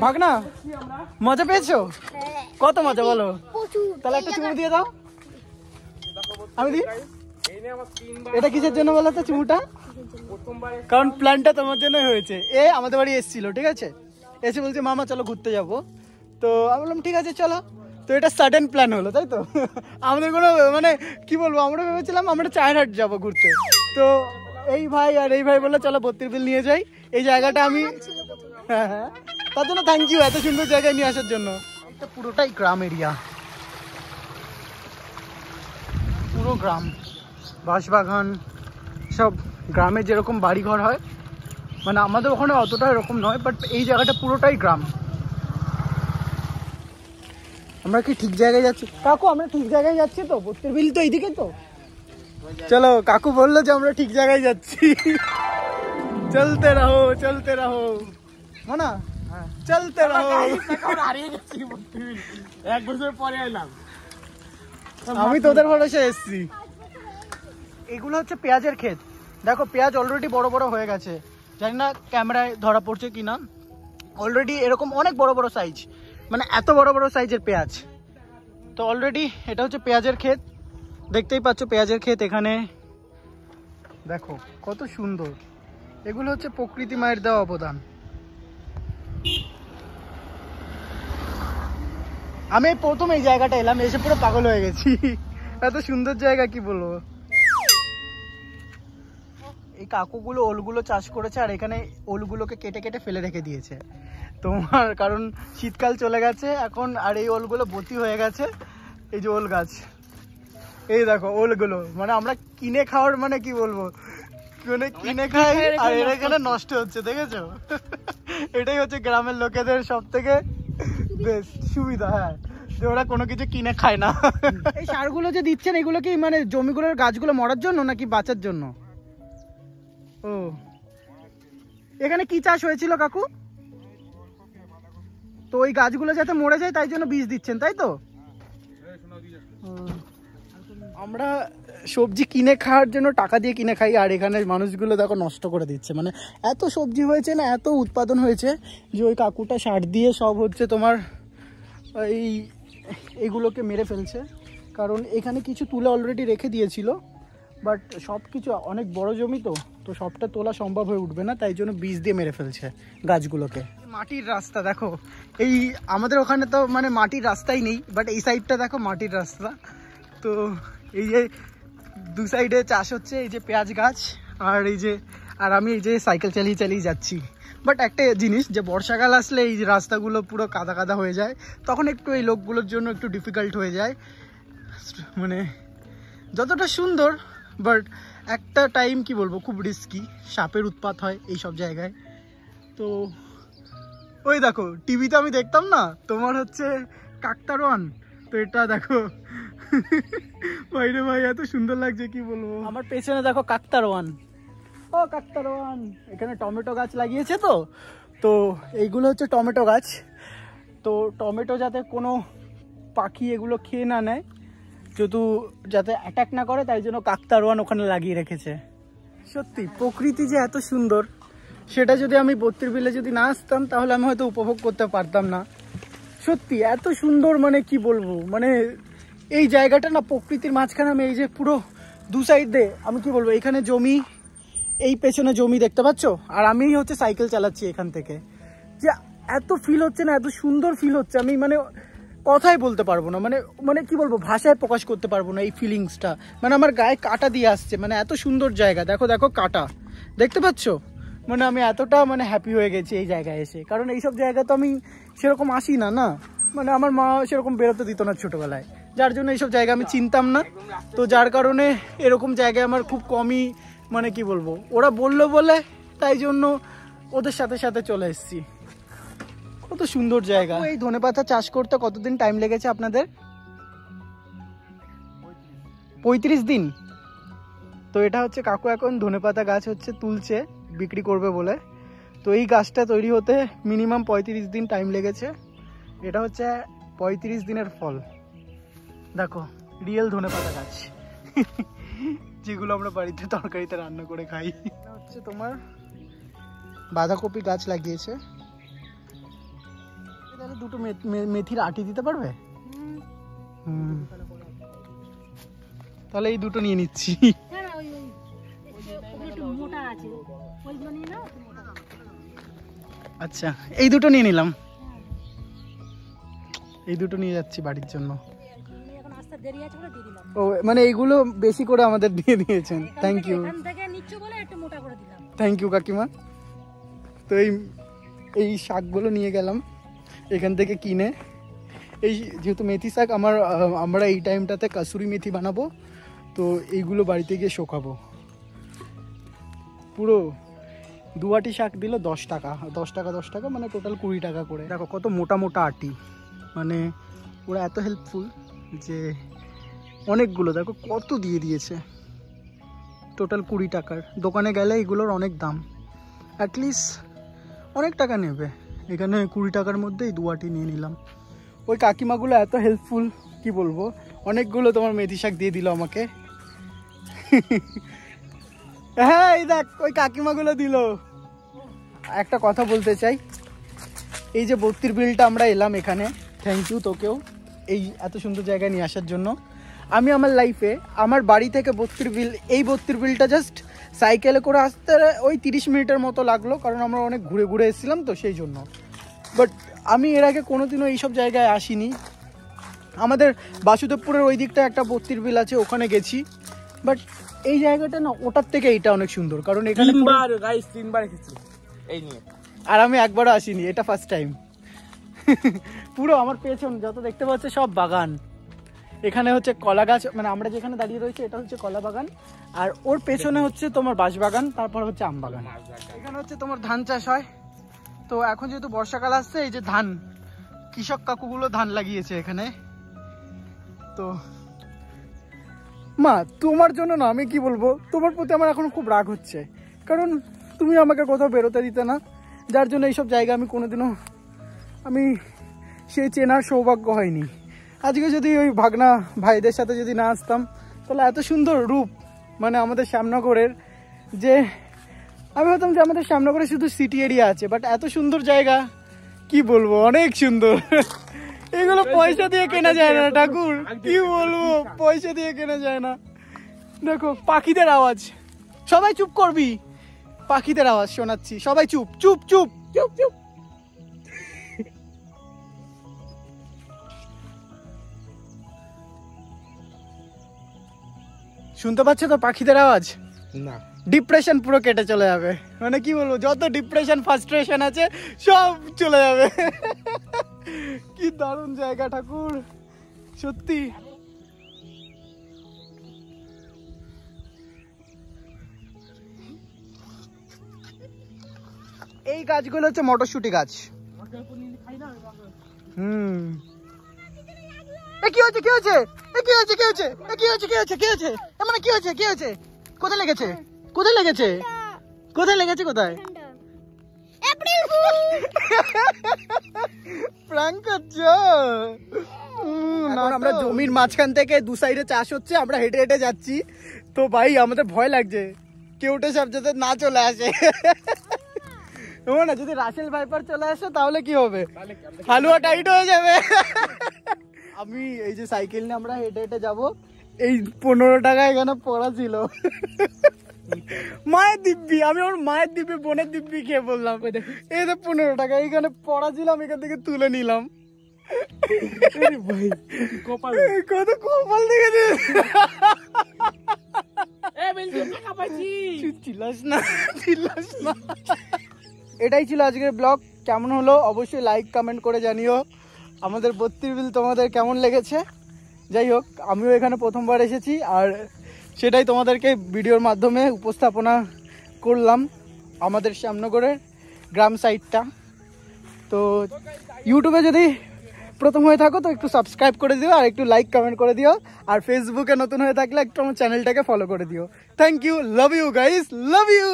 ভাগনা মজা পেয়েছো? কত মজা বলো? তাহলে একটা চুমু দিয়ে দাও। আমি দিই। এটা কিসের জন্য বলো তো চুমুটা? কারণ প্ল্যানটা তোমার জন্য হয়েছে। এ আমাদের বাড়ি এসেছিল, ঠিক আছে, এসে বলছে মামা চলো ঘুরতে যাবো। তো আমি বললাম ঠিক আছে চলো। তো এটা সাডেন প্ল্যান হলো, তাই তো? আমাদের কোনো মানে কি বলবো, আমরা ভেবেছিলাম আমরা চায়নাহাট যাবো ঘুরতে। তো এই ভাই আর এই ভাই বললো চলো বত্রিশ বিল নিয়ে যাই। এই জায়গাটা আমি হ্যাঁ হ্যাঁ তার জন্য থ্যাংক ইউ এত সুন্দর জায়গায় নিয়ে আসার জন্য। এটা পুরোটাই গ্রাম এরিয়া, পুরো গ্রাম, বাঁশবাগান সব গ্রামে যেরকম বাড়িঘর হয়, মানে আমাদের ওখানে অতটা এরকম নয়, বাট এই জায়গাটা পুরোটাই গ্রাম। আমরা কি ঠিক জায়গায় যাচ্ছি কাকু? আমরা ঠিক জায়গায় যাচ্ছি তো? বত্রিশ বিল তো এইদিকে তো। চলো, কাকু বললো যে আমরা ঠিক জায়গায় যাচ্ছি। চলতে রহো চলতে রহো মানা, চলতে রহো। হারিয়ে গেছি, 1 বছর পরে এলাম। আমি তোদের ভরসে এসছি। এগুলো হচ্ছে পেঁয়াজের ক্ষেত। দেখো পেঁয়াজ অলরেডি বড় বড় হয়ে গেছে, জানি না ক্যামেরায় ধরা পড়ছে কিনা। অলরেডি এরকম অনেক বড় বড় সাইজ, মানে এত বড় বড় সাইজের পেঁয়াজ। তো অলরেডি এটা হচ্ছে পেঁয়াজের ক্ষেত, দেখতেই পাচ্ছ পেঁয়াজের ক্ষেত। এখানে দেখো কত সুন্দর। এগুলো হচ্ছে প্রকৃতি মায়ের দেওয়া অবদান। আমি প্রথম এই জায়গাটা এলাম, এসে পুরো পাগল হয়ে গেছি। এত সুন্দর জায়গা কি বলবো। এই কাকুগুলো ওলগুলো চাষ করেছে, আর এখানে ওলগুলোকে কেটে কেটে ফেলে রেখে দিয়েছে তোমার, কারণ শীতকাল চলে গেছে এখন, আর এই ওলগুলো ভর্তি হয়ে গেছে। এই যে ওল গাছ, এই দেখো ওলগুলো, মানে আমরা কিনে খাওয়ার মানে কি বলবো, মানে কিনে খাই আর এর এখানে নষ্ট হচ্ছে, দেখেছো? এটাই হচ্ছে গ্রামের লোকেদের সব থেকে বেস্ট সুবিধা। হ্যাঁ, যে ওরা কোনো কিছু কিনে খায় না। এই সারগুলো যে দিচ্ছেন এগুলো কি মানে জমিগুলোর গাছগুলো মরার জন্য নাকি বাঁচার জন্য? ও, এখানে কি চাষ হয়েছিল কাকু? তো ওই গাছগুলো যাতে মরে যায় তাই জন্য বীজ দিচ্ছেন, তাই তো? আমরা সবজি কিনে খাওয়ার জন্য টাকা দিয়ে কিনে খাই, আর এখানে মানুষগুলো দেখো নষ্ট করে দিচ্ছে। মানে এত সবজি হয়েছে না, এত উৎপাদন হয়েছে যে ওই কাকুটা সার দিয়ে সব হচ্ছে তোমার এইগুলোকে মেরে ফেলছে। কারণ এখানে কিছু তুলে অলরেডি রেখে দিয়েছিল, বাট সব কিছু অনেক বড় জমি, তো সবটা তোলা সম্ভব হয়ে উঠবে না, তাই জন্য বীজ দিয়ে মেরে ফেলছে গাছগুলোকে। মাটির রাস্তা দেখো, এই আমাদের ওখানে তো মানে মাটির রাস্তাই নেই, বাট এই সাইডটা দেখো মাটির রাস্তা। তো এই যে দু সাইডে চাষ হচ্ছে, এই যে পেঁয়াজ গাছ, আর এই যে আর আমি এই যে সাইকেল চালিয়ে চালিয়ে যাচ্ছি। বাট একটা জিনিস, যে বর্ষাকাল আসলে এই রাস্তাগুলো পুরো কাদা কাদা হয়ে যায়, তখন একটু এই লোকগুলোর জন্য একটু ডিফিকাল্ট হয়ে যায়। মানে যতটা সুন্দর, বাট একটা টাইম কি বলবো খুব রিস্কি, সাপের উৎপাত হয় এই সব জায়গায়। তো ওই দেখো টিভিতে আমি দেখতাম না তোমার হচ্ছে কাকতাড়ুয়ান, তো এটা দেখো ভাইরে ভাই এত সুন্দর লাগছে কি বলবো। আমার পেছনে দেখো কাকতাড়ুয়ান, ও কাকতাড়ুয়ান। এখানে টমেটো গাছ লাগিয়েছে, তো এইগুলো হচ্ছে টমেটো গাছ। তো টমেটো যাতে কোনো পাখি এগুলো খেয়ে না নেয়, যেহেতু যাতে অ্যাটাক না করে, তাই জন্য কাকতাড়ুয়ান ওখানে লাগিয়ে রেখেছে। সত্যি প্রকৃতি যে এত সুন্দর, সেটা যদি আমি 32 বিলে যদি না আসতাম তাহলে আমি হয়তো উপভোগ করতে পারতাম না। সত্যি এত সুন্দর, মানে কি বলবো, মানে এই জায়গাটা না প্রকৃতির মাঝখানে। আমি এই যে পুরো দু সাইড দিয়ে আমি কি বলবো, এখানে জমি, এই পেছনে জমি দেখতে পাচ্ছ, আর আমি হচ্ছে সাইকেল চালাচ্ছি এখান থেকে। যে এত ফিল হচ্ছে না, এত সুন্দর ফিল হচ্ছে, আমি মানে কথাই বলতে পারবো না। মানে মানে কি বলবো, ভাষায় প্রকাশ করতে পারবো না এই ফিলিংসটা। মানে আমার গায়ে কাঁটা দিয়ে আসছে, মানে এত সুন্দর জায়গা। দেখো দেখো কাঁটা দেখতে পাচ্ছ, মানে আমি এতটা মানে হ্যাপি হয়ে গেছি এই জায়গায় এসে। কারণ এইসব জায়গা তো আমি সেরকম আসি না, মানে আমার মা সেরকম বেরোতে দিত না ছোটোবেলায়, যার জন্য এইসব জায়গা আমি চিনতাম না। তো যার কারণে এরকম জায়গায় আমার খুব কমই, মানে কি বলবো, ওরা বললো বলে তাই জন্য ওদের সাথে সাথে চলে এসেছি। কত সুন্দর জায়গা। এই ধনেপাতা চাষ করতে কতদিন টাইম লেগেছে আপনাদের? 35 দিন। তো এটা হচ্ছে কাকু এখন ধনেপাতা গাছ হচ্ছে তুলছে বিক্রি করবে বলে। তো এই গাছটা তৈরি হতে মিনিমাম 35 দিন টাইম লেগেছে। এটা হচ্ছে 35 দিনের ফল। দেখো রিয়েল ধনেপাতা গাছ, যেগুলো আমরা বাড়িতে তরকারিতে রান্না করে খাই। হচ্ছে তোমার বাঁধাকপি গাছ লাগিয়েছে। দুটো মেথির আটি দিতে পারবে? তাহলে এই দুটো নিয়ে নিচ্ছি। আচ্ছা এই দুটো নিয়ে নিলাম, এই দুটো নিয়ে যাচ্ছি বাড়ির জন্য। ও মানে এইগুলো বেশি করে আমাদের দিয়ে দিয়েছেন, থ্যাংক ইউ। থ্যাংক ইউ কাকিমা। তো এই শাকগুলো নিয়ে গেলাম এখান থেকে কিনে। এই যেহেতু মেথি শাক আমরা এই টাইমটাতে কাসুরি মেথি বানাবো, তো এইগুলো বাড়িতে গিয়ে শোকাবো। পুরো 2 আটি শাক দিল 10 টাকা, 10 টাকা 10 টাকা, মানে টোটাল 20 টাকা করে। দেখো কত মোটা মোটা আটি, মানে ওরা এত হেল্পফুল যে অনেকগুলো দেখো কত দিয়ে দিয়েছে। টোটাল 20 টাকার। দোকানে গেলে এগুলোর অনেক দাম, অ্যাটলিস্ট অনেক টাকা নেবে। এখানে 20 টাকার মধ্যেই 2 আটি নিয়ে নিলাম। ওই কাকিমাগুলো এত হেল্পফুল কি বলবো, অনেকগুলো তোমার মেথি শাক দিয়ে দিল আমাকে। হ্যাঁ এই দেখ ওই কাকিমাগুলো দিল। একটা কথা বলতে চাই, এই যে 32 বিলটা আমরা এলাম এখানে, থ্যাংক ইউ তোকেও এই এত সুন্দর জায়গায় নিয়ে আসার জন্য। আমি আমার লাইফে আমার বাড়ি থেকে 32 বিল, এই 32 বিলটা জাস্ট সাইকেলে করে আসতে ওই 30 মিনিটের মতো লাগলো, কারণ আমরা অনেক ঘুরে ঘুরে এসেছিলাম তো সেই জন্য। বাট আমি এর আগে কোনোদিনও এইসব জায়গায় আসিনি। আমাদের বাসুদেবপুরের ওই দিকটা একটা 32 বিল আছে, ওখানে গেছি। বাট এই জায়গাটা না ওটার থেকে এইটা অনেক সুন্দর, কারণ এখানে 3 বার এসেছি এই নিয়ে, আর আমি একবারও আসিনি, এটা ফার্স্ট টাইম। পুরো আমার পেছন যত দেখতে পাচ্ছে সব বাগান। এখানে হচ্ছে কলা গাছ, মানে আমরা যেখানে দাঁড়িয়ে রয়েছে এটা হচ্ছে কলা বাগান, আর ওর পেছনে হচ্ছে তোমার বাঁশ বাগান, তারপর হচ্ছে আম বাগান। এখানে হচ্ছে তোমার ধান চাষ হয়। তো এখন যেহেতু বর্ষাকাল আসছে, এই যে ধান, কৃষক কাকুগুলো ধান লাগিয়েছে এখানে। তো মা তোমার জন্য না আমি কি বলবো, তোমার প্রতি আমার এখন খুব রাগ হচ্ছে, কারণ তুমি আমাকে কোথাও বেরোতে দিতে না, যার জন্য এইসব জায়গা আমি কোনোদিনও সে চেনার সৌভাগ্য হয়নি। আজকে যদি ওই ভাগনা ভাইদের সাথে যদি না আসতাম, তাহলে এত সুন্দর রূপ মানে আমাদের শ্যামনগরের, যে আমি ভাবতাম যে আমাদের শ্যামনগরে শুধু সিটি এরিয়া আছে, বাট এত সুন্দর জায়গা কি বলবো, অনেক সুন্দর। এগুলো পয়সা দিয়ে কেনা যায় না ঠাকুর, কি বলবো, পয়সা দিয়ে কেনা যায় না। দেখো পাখিদের আওয়াজ, সবাই চুপ করবি, পাখিদের আওয়াজ শোনাচ্ছি, সবাই চুপ চুপ চুপ চুপ চুপ। শুনতে পাচ্ছ তো পাখিদের আওয়াজ? না, ডিপ্রেশন পুরো কেটে চলে যাবে, মানে কি বলবো, যত ডিপ্রেশন ফ্রাস্ট্রেশন আছে সব চলে যাবে। কি দারুণ জায়গা ঠাকুর, সত্যি। এই গাছগুলো হচ্ছে মটরশুঁটি গাছ। কি হচ্ছে কি হচ্ছে কি হচ্ছে কি হচ্ছে কি হচ্ছে কি হচ্ছে কি হচ্ছে মানে কি হচ্ছে কি হচ্ছে? কোথায় লেগেছে কোথায় লেগেছে কোথায় লেগেছে কোথায়? প্র্যাঙ্ক করছো? আমরা জমির মাঝখান থেকে দু সাইডে চাষ হচ্ছে, আমরা হেঁটে হেঁটে যাচ্ছি, তো ভাই আমাদের ভয় লাগছে কেউটে সাপ যাতে না চলে আসে। না যদি রাসেল ভাইপার চলে আসে তাহলে কি হবে, হালুয়া টাইট হয়ে যাবে। আমি এই যে সাইকেল নিয়ে আমরা হেঁটে হেঁটে যাবো, এই 15 টাকা এখানে পড়া ছিল। মায়ের দিব্যি, আমি আমার মায়ের দিব্যি বোনের দিব্যি খেয়ে বললাম, এই তো 15 টাকা এখানে পড়া ছিল, আমি এখান থেকে তুলে নিলাম। ভাই কত কপাল দেখেছে। চিল্লাস না চিল্লাস না। এটাই ছিল আজকের ব্লগ। কেমন হলো অবশ্যই লাইক কমেন্ট করে জানিও। আমাদের 32 বিল তোমাদের কেমন লেগেছে? যাই হোক, আমিও এখানে প্রথমবার এসেছি, আর সেটাই তোমাদেরকে ভিডিওর মাধ্যমে উপস্থাপনা করলাম, আমাদের শ্যামনগরের গ্রাম সাইডটা। তো ইউটিউবে যদি প্রথম হয়ে থাকো তো একটু সাবস্ক্রাইব করে দিও, আর একটু লাইক কমেন্ট করে দিও, আর ফেসবুকে নতুন হয়ে থাকলে একটু আমার চ্যানেলটাকে ফলো করে দিও। Thank you, love you guys, love you.